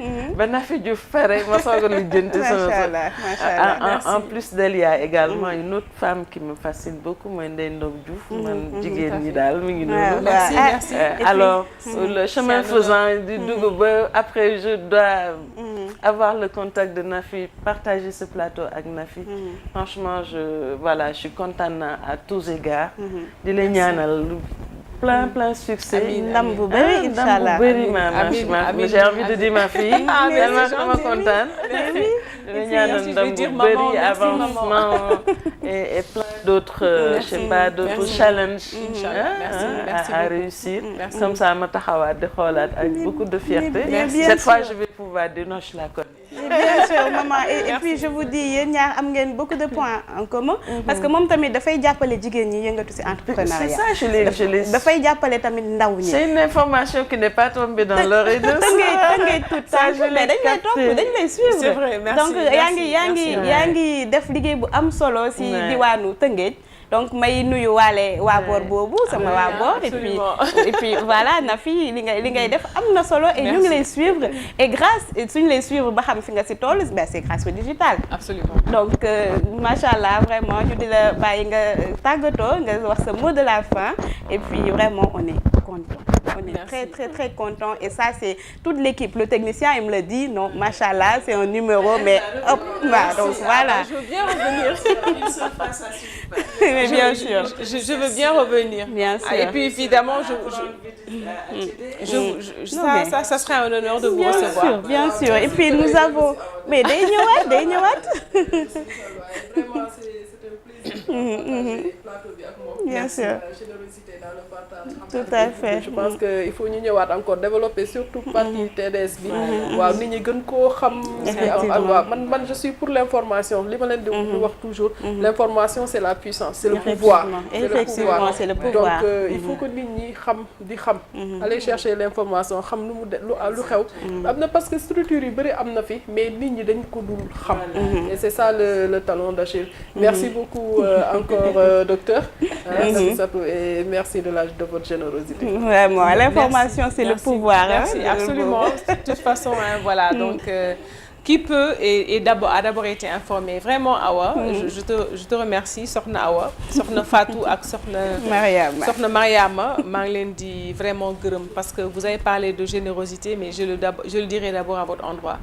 en plus d'elle, il y a également une autre femme qui me fascine beaucoup, Merci. Alors, le chemin faisant, après je dois avoir le contact de Nafi, partager ce plateau avec Nafi. Franchement, je suis contente à tous égards. Plein succès. Ndam bu bëri inchallah. J'ai envie de dire ma fille. Tellement je suis contente. Je dire maman, avancement et plein d'autres, je sais pas, d'autres challenges à réussir. Comme ça, ma taxawaat de xoolaat avec beaucoup de fierté. Cette fois, je vais pouvoir dire non, je la connais. Bien sûr, maman. Et puis je vous dis, yéen ñaar am ngeen beaucoup de points en commun. Parce que moom tamit dafay jàppale jigéen ñi yëngatu ci entrepreneuriat. C'est ça, je l'ai. Dafay jàppale tamit ndaw ñi. C'est une information qui n'est pas tombée dans l'oreille de Tëngéej tout ça. Mais dañ lay topp dañ lay suivre. C'est vrai, merci. Donc yaa ngi def liggéey bu am solo ci diwaanu Tëngéej. Donc may nuyu waale waa boor boobu sama waa boor et puis voilà Nafi li ngay def am na solo et ñu ngi lay suivre et grâce suñu lay suivre ba xam fi nga ci toll c'est grâce au digital. Absolument. Donc machallah vraiment ñu di la bàyyi nga tàggatoo nga wax sa mot de la fin et puis vraiment on est content. On est très content et ça c'est toute l'équipe. Le technicien il me le dit non machallah c'est un numéro mais hop donc voilà. Je veux bien revenir. Mais bien sûr. Je veux bien revenir. Bien sûr. Et puis évidemment ça serait un honneur de vous recevoir. Bien sûr. Et puis nous avons mais day ñëwaat. Vraiment c'est un plaisir. partager plateau bi ak moom. Bien sûr. Générosité dans le partage. Tout à fait. Je pense que il faut ñu ñëwaat encore développer surtout partie TDS bi. waaw nit ñi gën koo xam. waaw man je suis pour l'information li ma leen di wax toujours. L'information c'est la puissance, c'est le pouvoir. Effectivement, c'est le pouvoir. Donc il faut que nit ñi xam. Aller chercher l'information xam nu mu lu xew. am na parce que structure yu bëri am na fi mais nit ñi dañ ko dul xam. Et c'est ça le talon d'Achille. Merci beaucoup encore docteur. Et merci de votre générosité. Vraiment, l'information c'est le pouvoir. Merci, absolument. De toute façon, voilà, donc qui peut et a d'abord été informé. Vraiment, Awa, je te remercie, Sokhna Awa, Sokhna Fatou ak Sokhna Mariama, maa ngi leen di vraiment gërëm parce que vous avez parlé de générosité, mais je le dirai d'abord à votre endroit.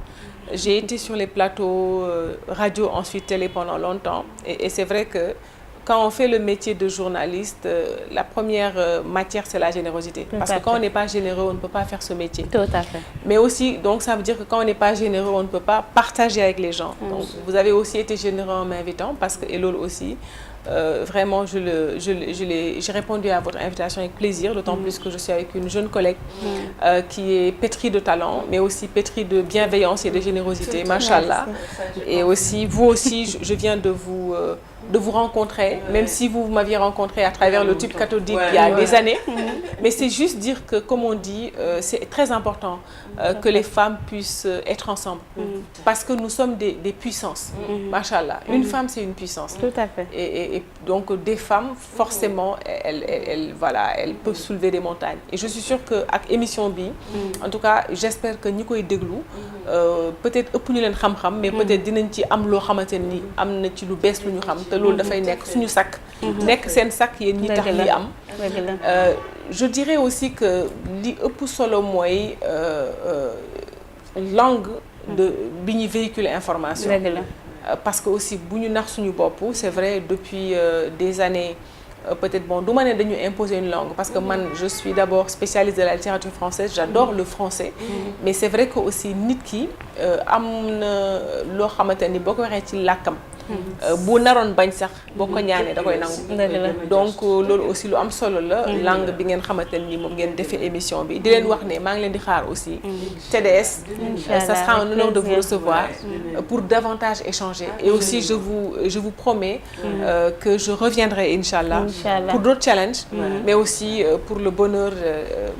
J'ai été sur les plateaux radio, ensuite télé pendant longtemps, et c'est vrai que quand on fait le métier de journaliste, la première matière, c'est la générosité. Parce que quand on n'est pas généreux, on ne peut pas faire ce métier. Tout à fait. Mais aussi, donc ça veut dire que quand on n'est pas généreux, on ne peut pas partager avec les gens. Donc vous avez aussi été généreux en m'invitant, parce que Elol aussi, vraiment, j'ai répondu à votre invitation avec plaisir, d'autant plus que je suis avec une jeune collègue qui est pétrie de talent, mais aussi pétrie de bienveillance et de générosité, machallah. Et aussi, vous aussi, je viens de vous rencontrer, même si vous m'aviez rencontré à travers le tube cathodique il y a des années. Mais c'est juste dire que, comme on dit, c'est très important que les femmes puissent être ensemble. Parce que nous sommes des puissances. Machallah. Une femme, c'est une puissance. Tout à fait. Et donc, des femmes, forcément, elles peuvent soulever des montagnes. Et je suis sûre qu'avec émission B, en tout cas, j'espère que ñi koy déglu, peut-être ëpp ñu leen xam-xam, mais peut-être dinañ ci am loo xamante ni am na ci lu bees lu ñu xam te loolu dafay nekk suñu sakk. nekk seen sakk yéen ñi tax li am. Je dirais aussi que li ëpp solo mooy langue bi ñuy véhiculer information. Parce que aussi bu ñu nax suñu bopp, c'est vrai depuis des années. Peut-être bon du ma ne dañu imposer une langue parce que man je suis d'abord spécialiste de la littérature française, j'adore le français, mais c'est vrai que aussi nit ki am na loo xamante ni boo ko waxee ci làkkam bu naroon bañ sax boo ko ñaanee da koy nangu. Donc loolu aussi lu am solo la. langue bi ngeen xamante ni moom ngeen defee émission bi di leen wax ne maa ngi leen di xaar aussi. TDS, ça sera un honneur de vous recevoir pour davantage échanger. Et aussi je vous promets que je reviendrai Inch'Allah. Pour d'autres challenges, mais aussi pour le bonheur,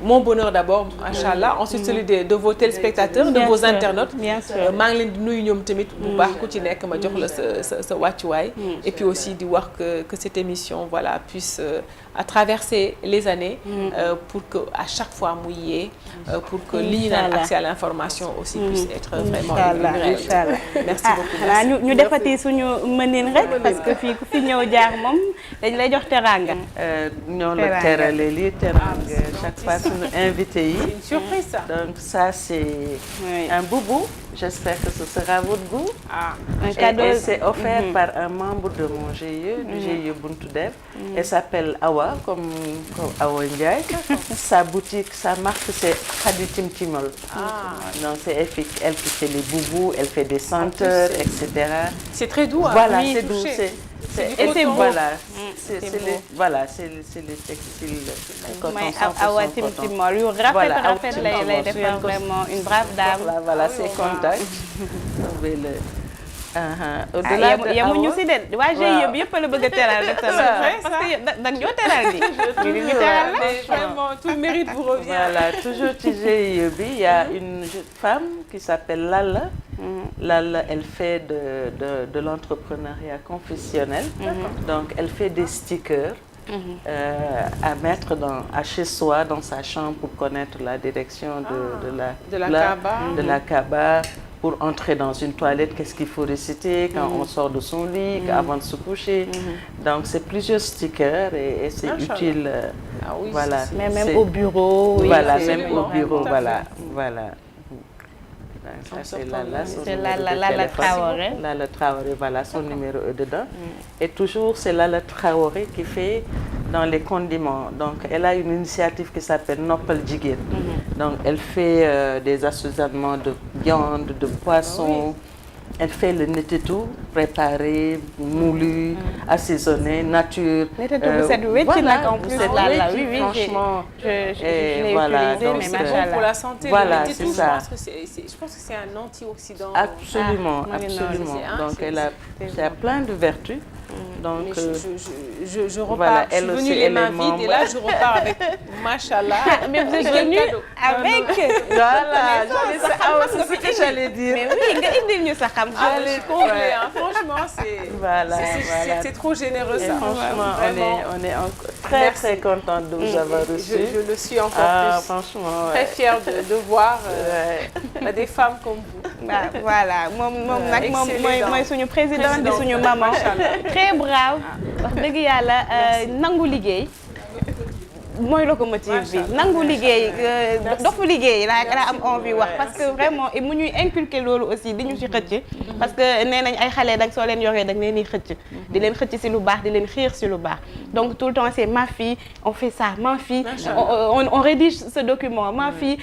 mon bonheur d'abord, Inch'Allah, ensuite celui de vos téléspectateurs, de vos internautes. maa ngi leen di nuyu ñoom tamit bu baax ku ci nekk ma jox la sa wàccuwaay. Et puis aussi di wax que cette émission voilà puisse à traverser les années pour que à chaque fois mu yee pour que li ñu naan accès à l'information aussi puisse être vraiment une réalité. Merci beaucoup. ñu defati suñu mënin rek parce que fii ku fi ñëw jaar moom dañ lay jox teranga. ñoo la terale lii teranga chaque fois suñu invité yi. C'est une surprise ça. Donc ça c'est un boubou. J'espère que ce sera votre goût. Un cadeau. Et c'est offert par un membre de mon GIE, du GIE Buntu Dev. Elle s'appelle Awa, comme Awa Ndiaye. Sa boutique, sa marque, c'est Khadi Timtimol. Donc c'est elle qui fait les boubous, elle fait des senteurs, etc. C'est très doux. Voilà, c'est doux. C'est les textiles. Awa Timtimol yu rafet lay defar vraiment une brave dame. Voilà, c'est contact. Au-delà de yamuñu si de waa GIE bi yëpp la bëgg a teral parce que dañ ñoo teral di ñu teral la vraiment tout le mérite vous revient. Voilà, toujours ci GIE bi il y a une jeune femme qui s'appelle Lalla. Lalla, elle fait de l'entrepreneuriat confessionnel. Donc elle fait des stickers à mettre à chez soi dans sa chambre pour connaître la direction de la Kaaba. Pour entrer dans une toilette, qu'est-ce qu'il faut réciter quand on sort de son lit, avant de se coucher. Donc, c'est plusieurs stickers et c'est utile. Voilà. Même au bureau. Voilà, même au bureau, voilà. Ça, c'est Lalla Traoré. Lalla Traoré, voilà, son numéro est dedans. Et toujours, c'est Lalla Traoré qui fait dans les condiments. Donc, elle a une initiative qui s'appelle Noppal Jigéen. Donc, elle fait des assaisonnements de viande, de poisson, Elle fait le netetu préparé, moulu, assaisonné, nature. Netetu bu set wecc nag en plus là, oui, franchement. je l'ai utilisé, mais c'est bon pour la santé. Voilà, c'est ça. Je pense que c'est un antioxydant. Absolument, absolument. Donc elle a plein de vertus. Donc, je repars, voilà, je suis venue les mains vides et là je repars avec machallah. Mais vous êtes venue avec. Voilà, c'est ce que j'allais dire. Mais oui, nga indil ñu sa xam-xam. Allez, complet, hein. Franchement, c'est trop généreux ça. Franchement, on est très très contente de vous avoir reçu. Je le suis encore plus. Franchement, très fière de voir des femmes comme vous. Voilà, moom nag mooy suñu présidente di suñu maman. Très brave. Wax dëgg yàlla nangu liggéey. mooy locomotive bi nangu liggéey dofu liggéey laa am envie wax parce que vraiment et mu ñuy inculquer loolu aussi di ñu ci xëcc parce que nee nañ ay xale dag soo leen yoree dag leen di xëcc di leen xëcc si lu baax di leen xiir si lu baax donc tout le temps c'est ma fille on fait ça ma fille on rédige ce document ma fille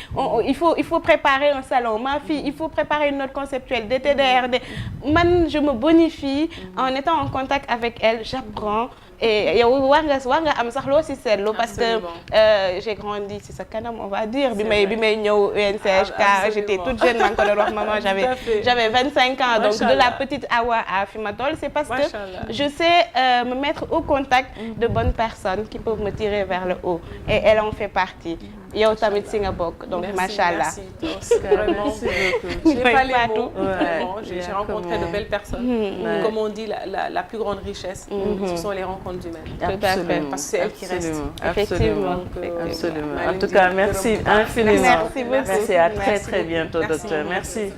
il faut préparer un salon ma fille il faut préparer une note conceptuelle des TDR man je me bonifie en étant en contact avec elle j'apprends et yow war nga am sax loo ci seetlu parce que j'ai grandi ci sa kanam on va dire bi may ñëw UNCHK j'étais toute jeune maa ngi ko doon wax maman j'avais 25 ans donc de la petite Awa à fi ma toll c'est parce que je sais me mettre au contact de bonnes personnes qui peuvent me tirer vers le haut et elle en fait partie yow tamit si nga bokk donc machallah vraiment je n'ai pas les mots vraiment j'ai rencontré de belles personnes comme on dit la plus grande richesse ce sont les rencontres humaines. Tout à fait. Parce que c'est elle qui reste. Absolument. En tout cas, merci infiniment. Merci beaucoup. Merci, à très très bientôt, docteur. Merci.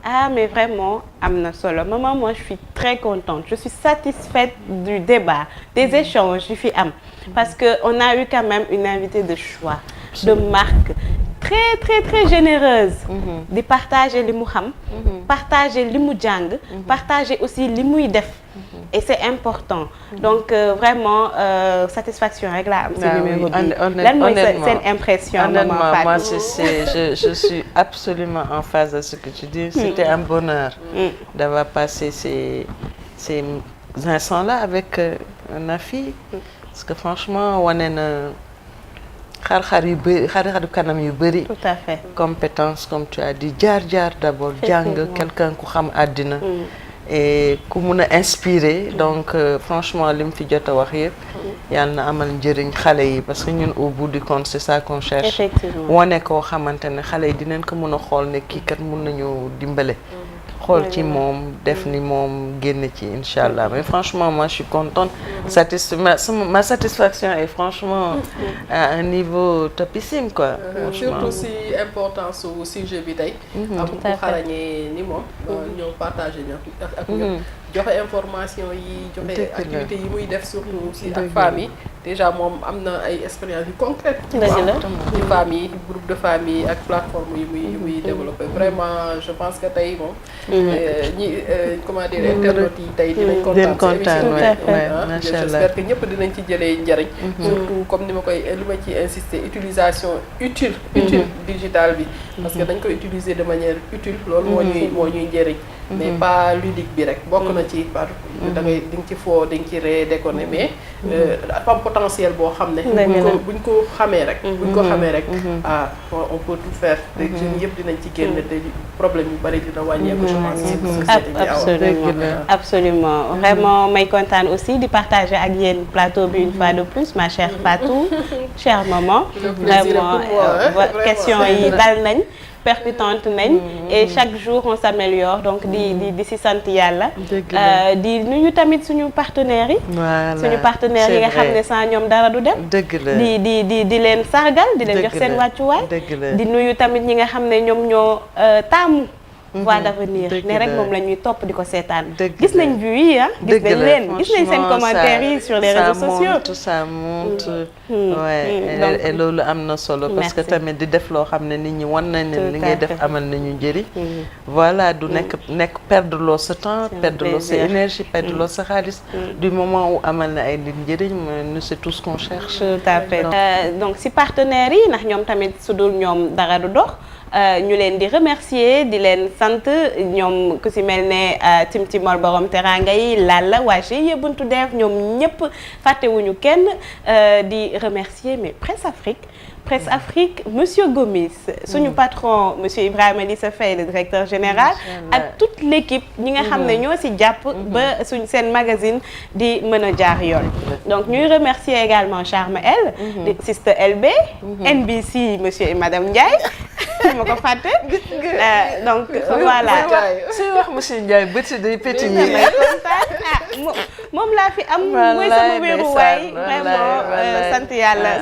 Ah mais vraiment am na solo maman moi je suis très contente je suis satisfaite du débat des échanges yu fi am parce que on a eu quand même une invitée de choix de marque très très très généreuse di partager li mu xam partager li mu jàng partager aussi li muy def et c'est important donc vraiment satisfaction rek laa am ci numéro bi lan mooy seen impression honnêtement moi je suis absolument en phase avec ce que tu dis c'était un bonheur d'avoir passé ces instants-là avec Nafi parce que franchement wane na xar-xar yu bëri xar-xaru kanam yu bëri. Tout à fait. Compétence comme tu as dit jaar d'abord jàng quelqu'un ku xam àddina et ku mun a inspirer donc franchement li mu fi jot a wax yëpp yàlla na amal njëriñ xale yi parce que ñun au bout du compte c'est ça qu'on cherche. Effectivement. wane koo xamante ne xale yi dinañ ko mun a xool ne kii kat mun nañu dimbale. xool ci moom def ni moom génn ci incha allah mais franchement moi je suis contente ma satisfaction est franchement à un niveau topissime quoi. surtout si importance au sujet bi tey. am ku xarañee ni moom. ñoo partagé ñoom ak ñoom. joxe information yi joxe activités yi muy def surtout si ak femmes yi déjà moom am na ay expériences yu concrètes. dëgg la ci femmes yi groupe de femmes yi ak plateforme yi muy développé vraiment je pense que tey moom. ñi comment dire internautes yi tey dinañ kontaan j'espère que ñëpp dinañ ci jëlee njariñ. surtout comme ni ma ci insister utilisation utile digitale bi. parce que dañ koy utiliser de manière utile loolu moo ñuy njëriñ. mais pas ludique bi rek bokk na ci par da ngay di nga ci foo di nga ci ree déconné mais dafa am potentiel boo xam ne buñ ko xamee rek ah on peut tout faire te jeunes yëpp dinañ ci génn te problème yu bari dina wàññeeku je pense absolument vraiment may kontaan aussi di partager ak yéen plateau bi une fois de plus ma chère Fatou chère maman vraiment question yi dal nañ percutante nañ et chaque jour on s'améliore donc di si sant yàlla di nuyu tamit suñu partenaires yi suñu partenaires yi nga xam ne sans ñoom dara du dem di leen sargal di leen jox seen wàccuwaay di nuyu tamit ñi nga xam ne ñoom ñoo taamu Voix d'avenir ne rek moom la ñuy topp di ko seetaan. gis nañ vues yi gis nañ leen gis nañ seen commentaires yi sur les réseaux sociaux. ça monte ouais et loolu am na solo. parce que tamit di def loo xam ne nit ñi wan nañ ne li ngay def amal nañu njëriñ. voilà du nekk perdre loo sa temps perdre loo sa énergie perdre loo sa xaalis. du moment où amal na ay nit njëriñ nous c'est tout ce qu'on cherche. tout à fait donc si partenaires yi ndax ñoom tamit su dul ñoom dara du dox. ñu leen di remercier di leen sant ñoom ku si mel ne Timtimol borom teranga yi Lalla waa GIE Buntu Dev ñoom ñëpp fàttewuñu kenn di remercier mais Presse Afrique monsieur Gomis suñu patron monsieur Ibrahima Lissa Faye le directeur général ak toute l'équipe ñi nga xam ne ñoo si jàpp ba seen magazine di mën a jaar yoon donc ñuy remercier également Charme L Sister LB NBC monsieur et madame Ndiaye ma ko fàtte donc voilà suy wax monsieur Ndiaye bëti day péti yi moom laa fi am mooy sama wéeruwaay vraiment sant yàlla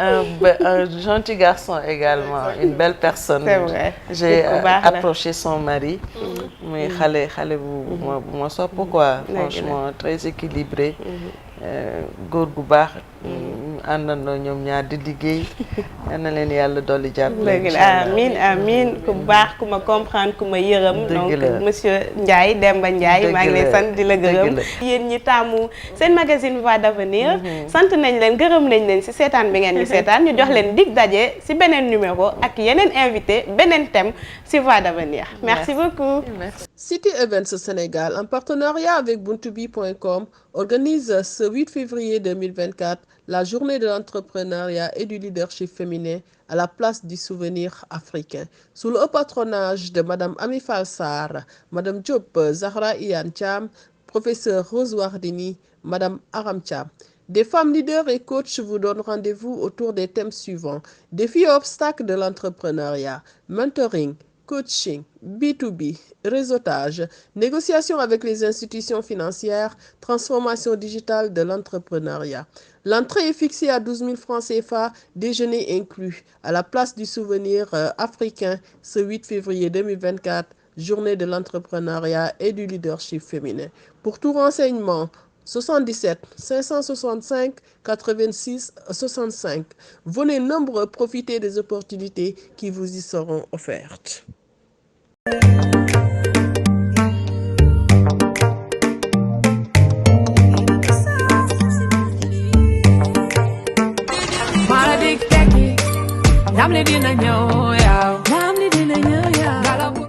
un gentil garçon également une belle personne. C'est vrai. J'ai approché son mari muy xale bu ma sopp quoi franchement très équilibré góor gu baax àndandoo ñoom ñaar di liggéey na leen yàlla dolli jàppale. amiin ku baax ku ma comprendre ku ma yërëm. donc monsieur Ndiaye Demba Ndiaye maa ngi lay sant di la gërëm. yéen ñi taamu seen magazine Voix d'avenir. sant nañ leen gërëm nañ leen ci seetaan bi ngeen ñu seetaan ñu jox leen dig daje ci beneen numéro ak yeneen invité beneen thème ci Voix d'avenir. merci beaucoup. City Events Sénégal en partenariat avec buntubi.com organise ce 8 février 2024 la journée de l'entrepreneuriat et du leadership féminin à la place du souvenir africain. Sous le haut patronage de Madame Ami Fall Sarr, Madame Diop Zahra Iyane Thiam, Professeur Rose Wardini, Madame Aram Thiam. Des femmes leaders et coachs vous donnent rendez-vous autour des thèmes suivants. Défis et obstacles de l'entrepreneuriat, mentoring, coaching, B2B, réseautage, négociation avec les institutions financières, transformation digitale de l'entrepreneuriat. L'entrée est fixée à 12 000 francs CFA, déjeuner inclus, à la place du souvenir africain ce 8 février 2024, journée de l'entrepreneuriat et du leadership féminin. Pour tout renseignement, 77 565 86 65. Venez nombreux profiter des opportunités qui vous y seront offertes. Dina ñëw